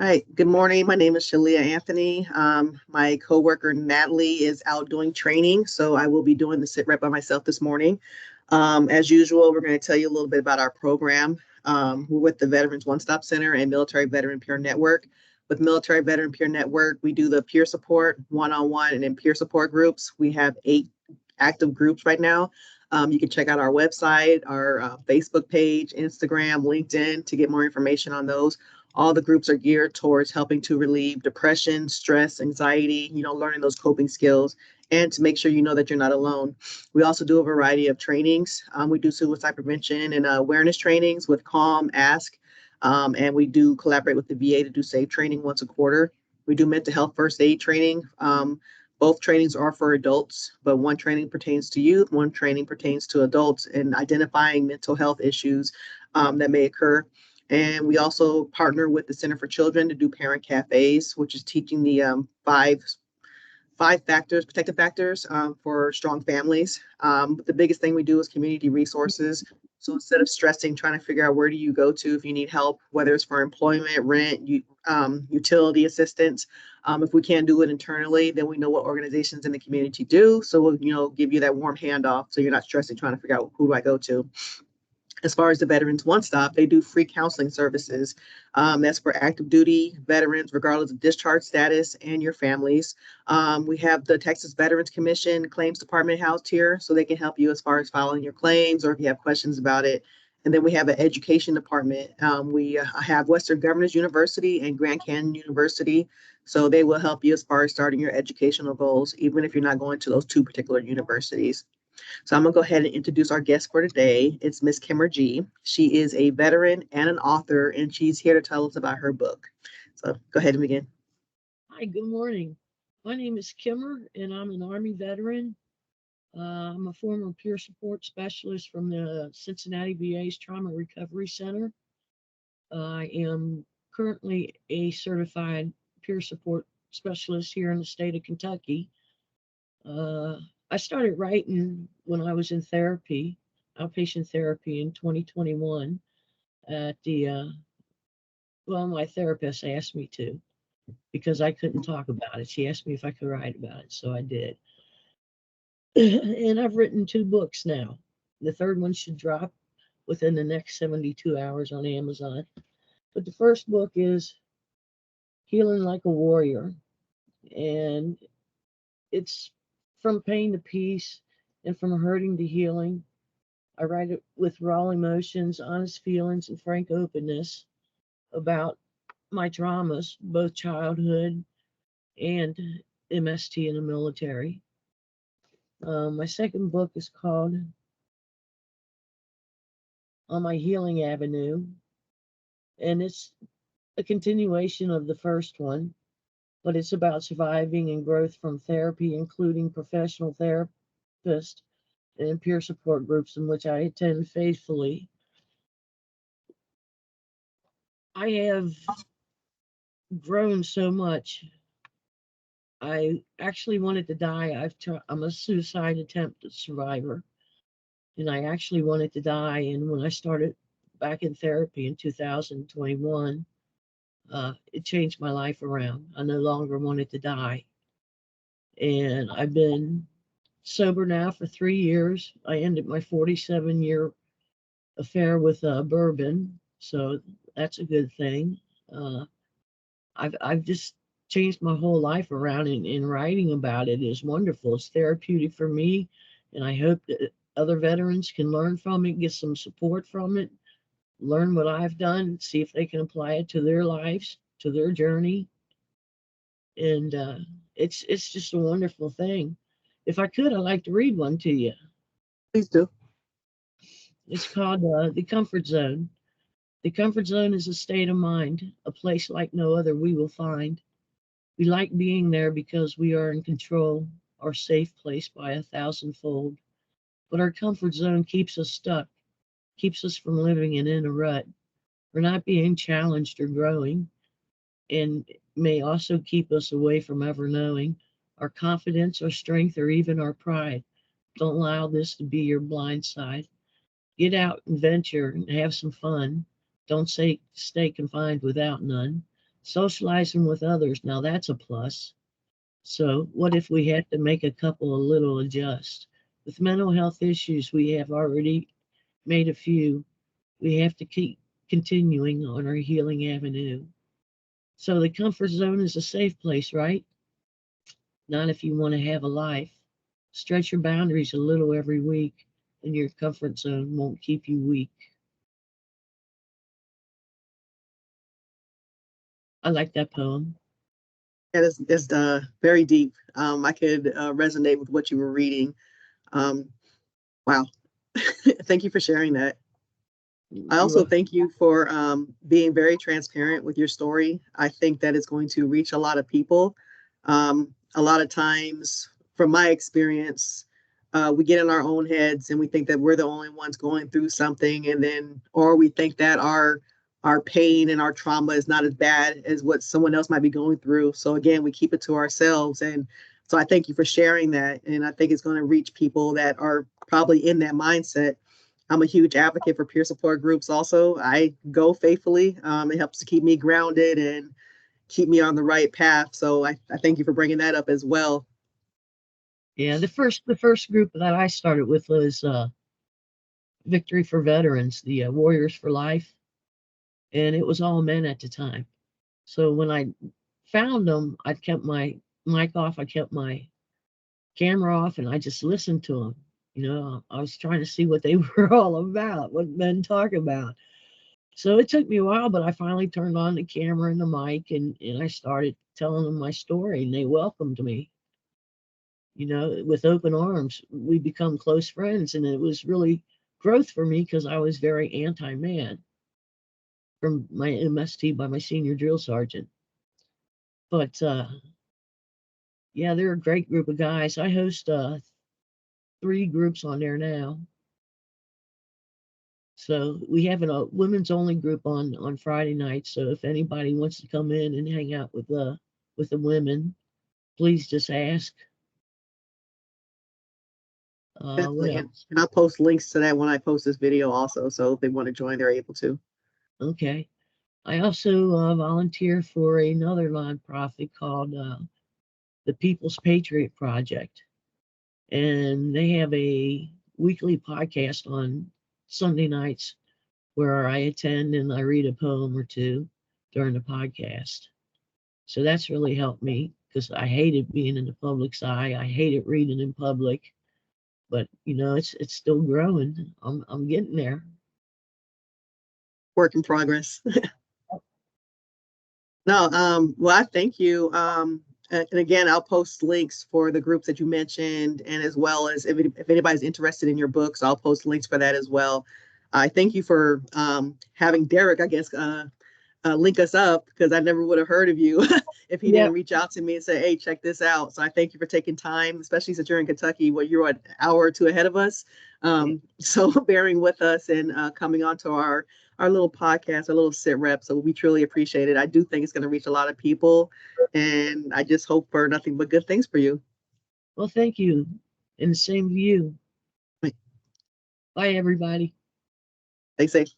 Hi, good morning. My name is Shelia Anthony. My coworker Natalie is out doing training, so I will be doing the SITREP by myself this morning. As usual, we're going to tell you a little bit about our program. We're with the Veterans One Stop Center and Military Veteran Peer Network. With Military Veteran Peer Network, we do the peer support, one-on-one, and then peer support groups. We have 8 active groups right now. You can check out our website, our Facebook page, Instagram, LinkedIn to get more information on those. All the groups are geared towards helping to relieve depression, stress, anxiety, learning those coping skills, and to make sure you know that you're not alone. We also do a variety of trainings. We do suicide prevention and awareness trainings with CALM, ASK, and we do collaborate with the VA to do SAFE training once a quarter. We do mental health first aid training. Both trainings are for adults, but one training pertains to youth, one training pertains to adults in identifying mental health issues that may occur. And we also partner with the Center for Children to do parent cafes, which is teaching the five protective factors for strong families. But the biggest thing we do is community resources. So instead of stressing, trying to figure out where do you go to if you need help, whether it's for employment, rent, utility assistance. If we can't do it internally, then we know what organizations in the community do. So we'll, give you that warm handoff so you're not stressing trying to figure out who do I go to. As far as the Veterans One Stop, they do free counseling services. That's for active duty veterans, regardless of discharge status and your families. We have the Texas Veterans Commission Claims Department housed here, so they can help you as far as filing your claims or if you have questions about it. And then we have an education department. We have Western Governors University and Grand Canyon University. So they will help you as far as starting your educational goals, even if you're not going to those 2 particular universities. So I'm going to go ahead and introduce our guest for today. It's Miss Kimmer G. She is a veteran and an author, and she's here to tell us about her book. So go ahead and begin. Hi, good morning. My name is Kimmer, and I'm an Army veteran. I'm a former peer support specialist from the Cincinnati VA's Trauma Recovery Center. I am currently a certified peer support specialist here in the state of Kentucky. I started writing when I was in therapy, outpatient therapy in 2021 at my therapist asked me to because I couldn't talk about it. She asked me if I could write about it, so I did. And I've written 2 books now. The third one should drop within the next 72 hours on Amazon. But the first book is Healing Like a Warrior, and it's from pain to peace and from hurting to healing. I write it with raw emotions, honest feelings, and frank openness about my traumas, both childhood and MST in the military. My second book is called On My Healing Avenue, and it's a continuation of the first one, but it's about surviving and growth from therapy, including professional therapists and peer support groups in which I attend faithfully. I have grown so much. I actually wanted to die. I'm a suicide attempt survivor, and I actually wanted to die. And when I started back in therapy in 2021, it changed my life around. I no longer wanted to die. And I've been sober now for 3 years. I ended my 47-year affair with bourbon, so that's a good thing. Uh, I've just changed my whole life around, and writing about it is wonderful. It's therapeutic for me, and I hope that other veterans can learn from it, get some support from it, learn what I've done, see if they can apply it to their lives, to their journey, and it's just a wonderful thing. If I could, I'd like to read one to you. Please do. It's called The Comfort Zone. The comfort zone is a state of mind, a place like no other we will find. We like being there because we are in control, our safe place by 1,000-fold. But our comfort zone keeps us stuck, keeps us from living in a rut. We're not being challenged or growing, and may also keep us away from ever knowing our confidence, our strength, or even our pride. Don't allow this to be your blind side. Get out and venture and have some fun. Don't stay confined without none. Socializing with others, now that's a plus. So what if we had to make a couple of little adjusts? With mental health issues, we have already made a few. We have to keep continuing on our healing avenue. So the comfort zone is a safe place, right? Not if you want to have a life. Stretch your boundaries a little every week, and your comfort zone won't keep you weak. I like that poem. Yeah, it's very deep. I could resonate with what you were reading. Wow. Thank you for sharing that. I also thank you for being very transparent with your story. I think that it's going to reach a lot of people. A lot of times, from my experience, we get in our own heads and we think that we're the only ones going through something, and then, or we think that our pain and our trauma is not as bad as what someone else might be going through. So again, we keep it to ourselves. And so I thank you for sharing that. And I think it's going to reach people that are probably in that mindset. I'm a huge advocate for peer support groups also. I go faithfully. It helps to keep me grounded and keep me on the right path. So I thank you for bringing that up as well. Yeah, the first group that I started with was Victory for Veterans, the Warriors for Life. And it was all men at the time. So when I found them, I kept my mic off, I kept my camera off, and I just listened to them. You know, I was trying to see what they were all about, what men talk about. So it took me a while, but I finally turned on the camera and the mic, and I started telling them my story, and they welcomed me. You know, with open arms. We become close friends, and it was really growth for me because I was very anti-man from my MST by my senior drill sergeant. But yeah, they're a great group of guys. I host 3 groups on there now. So we have a women's only group on Friday nights. So if anybody wants to come in and hang out with the women, please just ask. What else? And I'll post links to that when I post this video also. So if they want to join, they're able to. Okay. I also volunteer for another nonprofit called the People's Patriot Project. And they have a weekly podcast on Sunday nights where I attend and I read a poem or two during the podcast. So that's really helped me because I hated being in the public's eye. I hated reading in public, but you know, it's still growing. I'm getting there. Work in progress. No, well, I thank you. And again, I'll post links for the groups that you mentioned, and as well as if anybody's interested in your books, I'll post links for that as well. I thank you for having Derek, I guess, link us up, because I never would have heard of you if he didn't reach out to me and say, hey, check this out. So I thank you for taking time, especially since you're in Kentucky, where you're an hour or two ahead of us. So bearing with us and coming onto our little podcast, our little SITREP. So we truly appreciate it. I do think it's going to reach a lot of people, and I just hope for nothing but good things for you. Well, thank you. And the same to you. Bye, everybody. Stay safe.